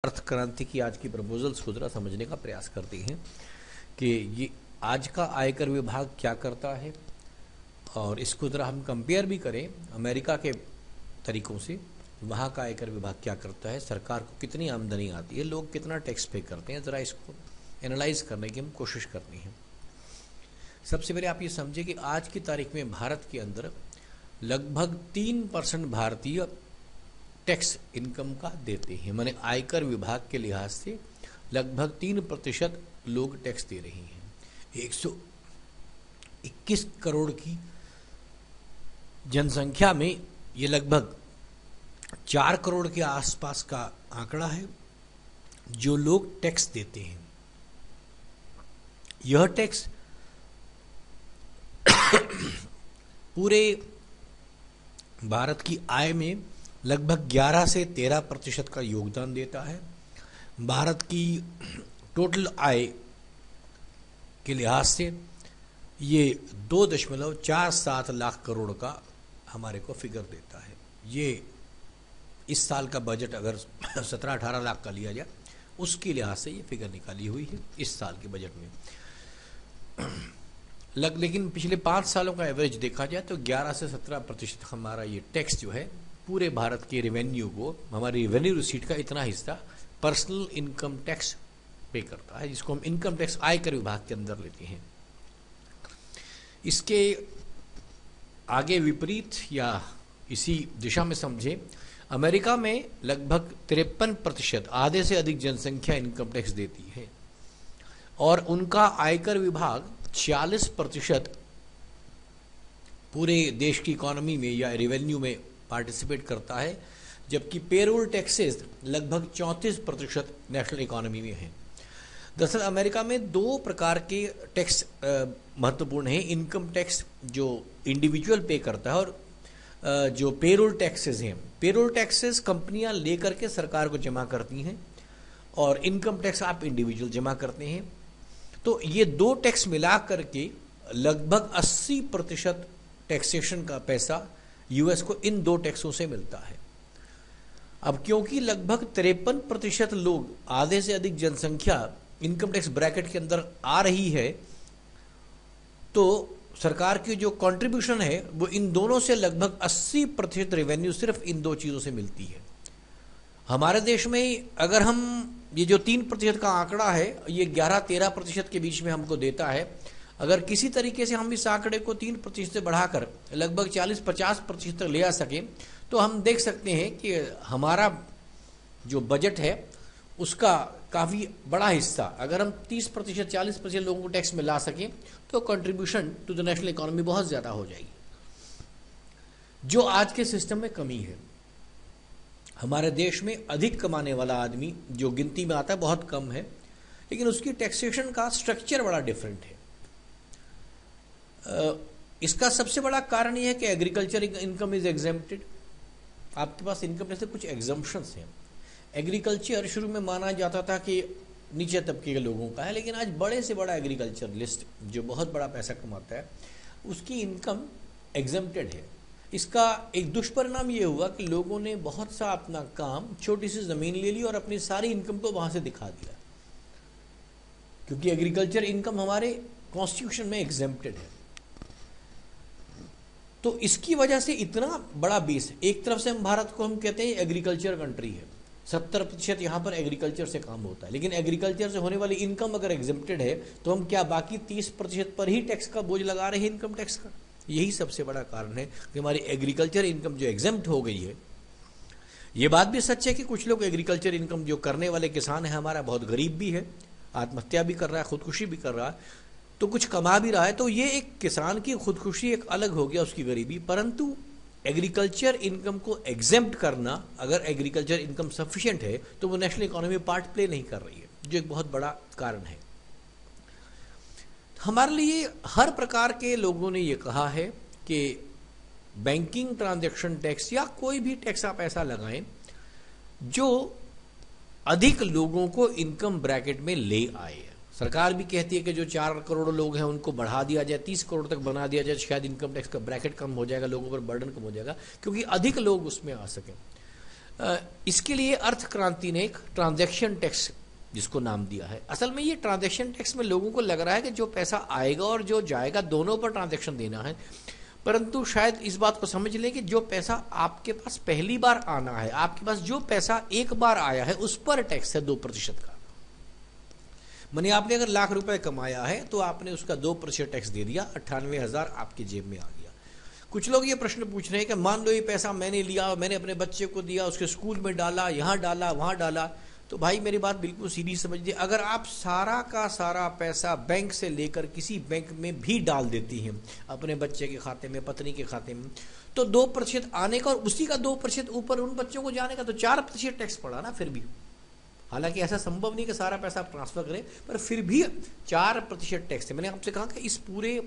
अर्थ क्रांति की आज की प्रपोजल्स को जरा समझने का प्रयास करते हैं कि ये आज का आयकर विभाग क्या करता है और इसको जरा हम कंपेयर भी करें अमेरिका के तरीकों से। वहाँ का आयकर विभाग क्या करता है, सरकार को कितनी आमदनी आती है, लोग कितना टैक्स पे करते हैं, ज़रा इसको एनालाइज करने की हम कोशिश करनी है। सबसे पहले आप ये समझे कि आज की तारीख में भारत के अंदर लगभग 3% भारतीय टैक्स इनकम का देते हैं। माने आयकर विभाग के लिहाज से लगभग 3% लोग टैक्स दे रहे हैं। 121 करोड़ की जनसंख्या में ये लगभग 4 करोड़ के आसपास का आंकड़ा है जो लोग टैक्स देते हैं। यह टैक्स पूरे भारत की आय में लगभग 11 से 13% का योगदान देता है। भारत की टोटल आय के लिहाज से ये 2.47 लाख करोड़ का हमारे को फिगर देता है। ये इस साल का बजट अगर 17-18 लाख का लिया जाए उसके लिहाज से ये फिगर निकाली हुई है इस साल के बजट में। लेकिन पिछले 5 सालों का एवरेज देखा जाए तो 11 से 17% हमारा ये टैक्स जो है पूरे भारत के रेवेन्यू को, हमारी रेवेन्यू रिसीट का इतना हिस्सा पर्सनल इनकम टैक्स पे करता है, जिसको हम इनकम टैक्स आयकर विभाग के अंदर लेते हैं। इसके आगे विपरीत या इसी दिशा में समझे, अमेरिका में लगभग 53%, आधे से अधिक जनसंख्या इनकम टैक्स देती है और उनका आयकर विभाग 40% पूरे देश की इकोनॉमी में या रेवेन्यू में पार्टिसिपेट करता है, जबकि पेरोल टैक्सेस लगभग 34% नेशनल इकोनॉमी में है। दरअसल अमेरिका में 2 प्रकार के टैक्स महत्वपूर्ण हैं। इनकम टैक्स जो इंडिविजुअल पे करता है और जो पेरोल टैक्सेस हैं। पेरोल टैक्सेस कंपनियां लेकर के सरकार को जमा करती हैं और इनकम टैक्स आप इंडिविजुअल जमा करते हैं। तो ये 2 टैक्स मिला करके लगभग 80% टैक्सेशन का पैसा यूएस को इन 2 टैक्सों से मिलता है। अब क्योंकि लगभग 53% लोग, आधे से अधिक जनसंख्या इनकम टैक्स ब्रैकेट के अंदर आ रही है, तो सरकार की जो कंट्रीब्यूशन है वो इन दोनों से लगभग 80% रेवेन्यू सिर्फ इन 2 चीजों से मिलती है। हमारे देश में अगर हम ये जो 3% का आंकड़ा है ये 11-13% के बीच में हमको देता है। अगर किसी तरीके से हम इस आंकड़े को 3% से बढ़ाकर लगभग 40-50% तक ले आ सके तो हम देख सकते हैं कि हमारा जो बजट है उसका काफ़ी बड़ा हिस्सा, अगर हम 30%, 40% लोगों को टैक्स में ला सकें तो contribution to the national economy बहुत ज़्यादा हो जाएगी, जो आज के सिस्टम में कमी है। हमारे देश में अधिक कमाने वाला आदमी जो गिनती में आता है बहुत कम है, लेकिन उसकी टैक्सेशन का स्ट्रक्चर बड़ा डिफरेंट है। इसका सबसे बड़ा कारण यह है कि एग्रीकल्चर इनकम इज एग्जेम्प्टेड। आपके पास इनकम टैक्स से कुछ एग्जम्पशंस हैं। एग्रीकल्चर शुरू में माना जाता था कि नीचे तबके के लोगों का है, लेकिन आज बड़े से बड़ा एग्रीकल्चर लिस्ट जो बहुत बड़ा पैसा कमाता है उसकी इनकम एग्जेम्प्टेड है। इसका एक दुष्परिणाम ये हुआ कि लोगों ने बहुत सा अपना काम, छोटी सी जमीन ले ली और अपनी सारी इनकम को वहां से दिखा दिया, क्योंकि एग्रीकल्चर इनकम हमारे कॉन्स्टिट्यूशन में एग्जेम्प्टेड है। तो इसकी वजह से इतना बड़ा बेस, एक तरफ से भारत को हम कहते हैं एग्रीकल्चर कंट्री है, 70% यहाँ पर एग्रीकल्चर से काम होता है, लेकिन एग्रीकल्चर से होने वाली इनकम अगर एग्जेम्प्टेड है तो हम क्या बाकी 30% पर ही टैक्स का बोझ लगा रहे हैं, इनकम टैक्स का? यही सबसे बड़ा कारण है कि हमारी एग्रीकल्चर इनकम जो एग्जेम्प्ट हो गई है। ये बात भी सच है कि कुछ लोग एग्रीकल्चर इनकम जो करने वाले किसान है हमारा बहुत गरीब भी है, आत्महत्या भी कर रहा है, खुदकुशी भी कर रहा है, तो कुछ कमा भी रहा है। तो ये एक किसान की खुदकुशी एक अलग हो गया, उसकी गरीबी। परंतु एग्रीकल्चर इनकम को एग्जेम्प्ट करना, अगर एग्रीकल्चर इनकम सफिशिएंट है तो वो नेशनल इकोनॉमी में पार्ट प्ले नहीं कर रही है, जो एक बहुत बड़ा कारण है। हमारे लिए हर प्रकार के लोगों ने ये कहा है कि बैंकिंग ट्रांजैक्शन टैक्स या कोई भी टैक्स आप ऐसा लगाएं जो अधिक लोगों को इनकम ब्रैकेट में ले आए। सरकार भी कहती है कि जो 4 करोड़ लोग हैं उनको बढ़ा दिया जाए, 30 करोड़ तक बना दिया जाए, शायद इनकम टैक्स का ब्रैकेट कम हो जाएगा, लोगों पर बर्डन कम हो जाएगा, क्योंकि अधिक लोग उसमें आ सकें। इसके लिए अर्थ क्रांति ने एक ट्रांजैक्शन टैक्स जिसको नाम दिया है। असल में ये ट्रांजैक्शन टैक्स में लोगों को लग रहा है कि जो पैसा आएगा और जो जाएगा दोनों पर ट्रांजैक्शन देना है, परंतु शायद इस बात को समझ लें कि जो पैसा आपके पास पहली बार आना है, आपके पास जो पैसा एक बार आया है उस पर टैक्स है 2% का। मानिए आपने अगर लाख रुपए कमाया है तो आपने उसका 2% टैक्स दे दिया, 98,000 आपकी जेब में आ गया। कुछ लोग ये प्रश्न पूछ रहे हैं कि मान लो ये पैसा मैंने लिया, मैंने अपने बच्चे को दिया, उसके स्कूल में डाला, यहाँ डाला, वहाँ डाला, तो भाई मेरी बात बिल्कुल सीधी समझिए, अगर आप सारा का सारा पैसा बैंक से लेकर किसी बैंक में भी डाल देती हैं अपने बच्चे के खाते में, पत्नी के खाते में, तो 2% आने का और उसी का 2% ऊपर उन बच्चों को जाने का, तो 4% टैक्स पड़ा ना फिर भी। हालांकि ऐसा संभव नहीं कि सारा पैसा आप ट्रांसफर करें, पर फिर भी 4% टैक्स है। मैंने आपसे कहा कि इस पूरे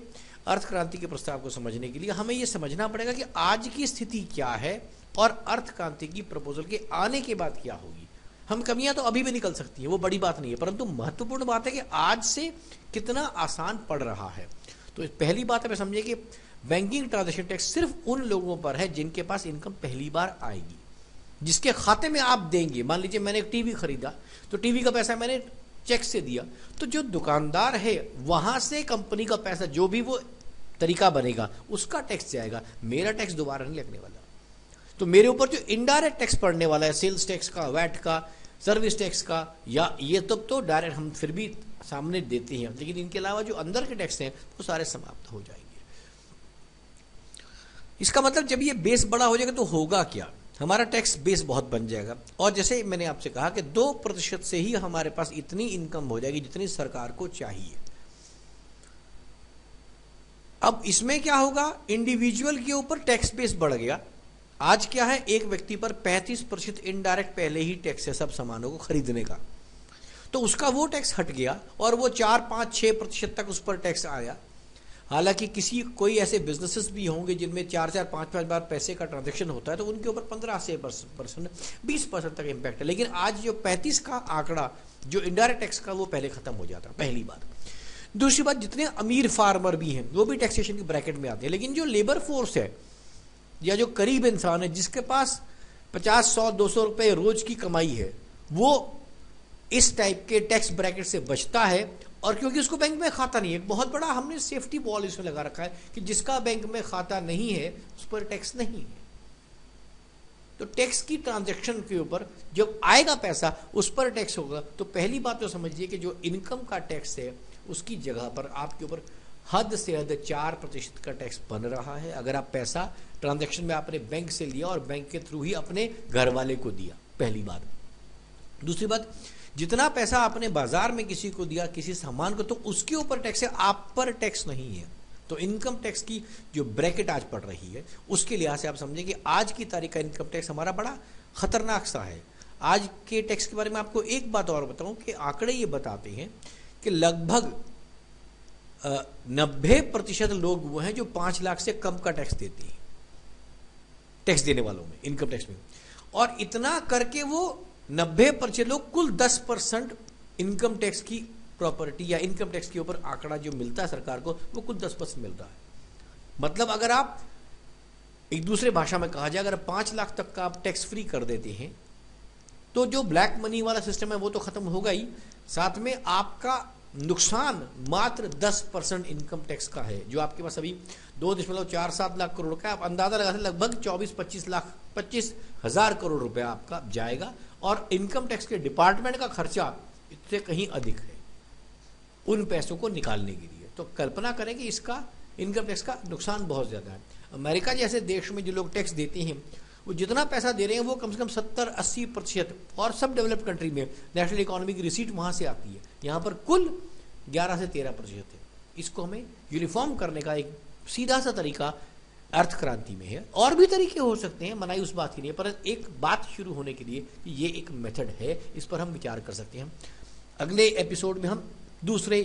अर्थ क्रांति के प्रस्ताव को समझने के लिए हमें यह समझना पड़ेगा कि आज की स्थिति क्या है और अर्थ क्रांति की प्रपोजल के आने के बाद क्या होगी। हम कमियां तो अभी भी निकल सकती हैं, वो बड़ी बात नहीं है, परंतु महत्वपूर्ण बात है कि आज से कितना आसान पड़ रहा है। तो पहली बात है समझिए कि बैंकिंग ट्रांजैक्शन टैक्स सिर्फ उन लोगों पर है जिनके पास इनकम पहली बार आएगी, जिसके खाते में आप देंगे। मान लीजिए मैंने एक टीवी खरीदा, तो टीवी का पैसा मैंने चेक से दिया, तो जो दुकानदार है वहां से कंपनी का पैसा जो भी वो तरीका बनेगा उसका टैक्स जाएगा, मेरा टैक्स दोबारा नहीं लगने वाला। तो मेरे ऊपर जो इनडायरेक्ट टैक्स पड़ने वाला है, सेल्स टैक्स का, वैट का, सर्विस टैक्स का, या ये तब तो डायरेक्ट हम फिर भी सामने देते हैं, लेकिन इनके अलावा जो अंदर के टैक्स हैं वो सारे समाप्त हो जाएंगे। इसका मतलब जब ये बेस बड़ा हो जाएगा तो होगा क्या, हमारा टैक्स बेस बहुत बन जाएगा, और जैसे मैंने आपसे कहा कि 2% से ही हमारे पास इतनी इनकम हो जाएगी जितनी सरकार को चाहिए। अब इसमें क्या होगा, इंडिविजुअल के ऊपर टैक्स बेस बढ़ गया। आज क्या है, एक व्यक्ति पर 35% इनडायरेक्ट पहले ही टैक्स है सब सामानों को खरीदने का, तो उसका वो टैक्स हट गया और वो 4, 5, 6% तक उस पर टैक्स आया। हालांकि कोई ऐसे बिजनेसेस भी होंगे जिनमें 4, 5 बार पैसे का ट्रांजैक्शन होता है, तो उनके ऊपर 15 से 20% तक इम्पैक्ट है। लेकिन आज जो 35 का आंकड़ा जो इनडायरेक्ट टैक्स का, वो पहले खत्म हो जाता है, पहली बात। दूसरी बात, जितने अमीर फार्मर भी हैं वो भी टैक्सेशन के ब्रैकेट में आते हैं, लेकिन जो लेबर फोर्स है या जो करीब इंसान है जिसके पास 50, 100, 200 रुपए रोज की कमाई है, वो इस टाइप के टैक्स ब्रैकेट से बचता है। और क्योंकि उसको बैंक में खाता नहीं है, एक बहुत बड़ा हमने सेफ्टी वॉल इसमें लगा रखा है कि जिसका बैंक में खाता नहीं है उस पर टैक्स नहीं है। तो टैक्स की ट्रांजैक्शन के ऊपर जब आएगा पैसा उस पर टैक्स होगा। तो पहली बात तो समझिए कि जो इनकम का टैक्स है उसकी जगह पर आपके ऊपर हद से हद 4% का टैक्स बन रहा है, अगर आप पैसा ट्रांजैक्शन में आपने बैंक से लिया और बैंक के थ्रू ही अपने घर वाले को दिया, पहली बात। दूसरी बात, जितना पैसा आपने बाजार में किसी को दिया, किसी सामान को, तो उसके ऊपर टैक्स है, आप पर टैक्स नहीं है। तो इनकम टैक्स की जो ब्रैकेट आज पड़ रही है उसके लिहाज से आप समझें कि आज की तारीख का इनकम टैक्स हमारा बड़ा खतरनाक सा है। आज के टैक्स के बारे में आपको एक बात और बताऊं कि आंकड़े ये बताते हैं कि लगभग 90% लोग वो हैं जो 5 लाख से कम का टैक्स देते हैं, टैक्स देने वालों में, इनकम टैक्स में। और इतना करके वो 90% लोग कुल 10% इनकम टैक्स की प्रॉपर्टी या इनकम टैक्स के ऊपर आंकड़ा जो मिलता है सरकार को, वो कुल 10% मिल रहा है। मतलब अगर आप एक दूसरे भाषा में कहा जाए, अगर 5 लाख तक का आप टैक्स फ्री कर देते हैं तो जो ब्लैक मनी वाला सिस्टम है वो तो खत्म होगा ही, साथ में आपका नुकसान मात्र 10% इनकम टैक्स का है, जो आपके पास अभी 2.47 लाख करोड़ का है। आप अंदाजा लगा सकते लगभग 25 हजार करोड़ रुपया आपका जाएगा, और इनकम टैक्स के डिपार्टमेंट का खर्चा इससे कहीं अधिक है उन पैसों को निकालने के लिए। तो कल्पना करें कि इसका इनकम टैक्स का नुकसान बहुत ज्यादा है। अमेरिका जैसे देश में जो लोग टैक्स देते हैं वो जितना पैसा दे रहे हैं वो कम से कम 70-80%, और सब डेवलप्ड कंट्री में नेशनल इकोनॉमी की रिसीट वहां से आती है। यहाँ पर कुल 11 से 13% है। इसको हमें यूनिफॉर्म करने का एक सीधा सा तरीका अर्थ क्रांति में है। और भी तरीके हो सकते हैं, मनाई उस बात के लिए, पर एक बात शुरू होने के लिए ये एक मेथड है, इस पर हम विचार कर सकते हैं। अगले एपिसोड में हम दूसरे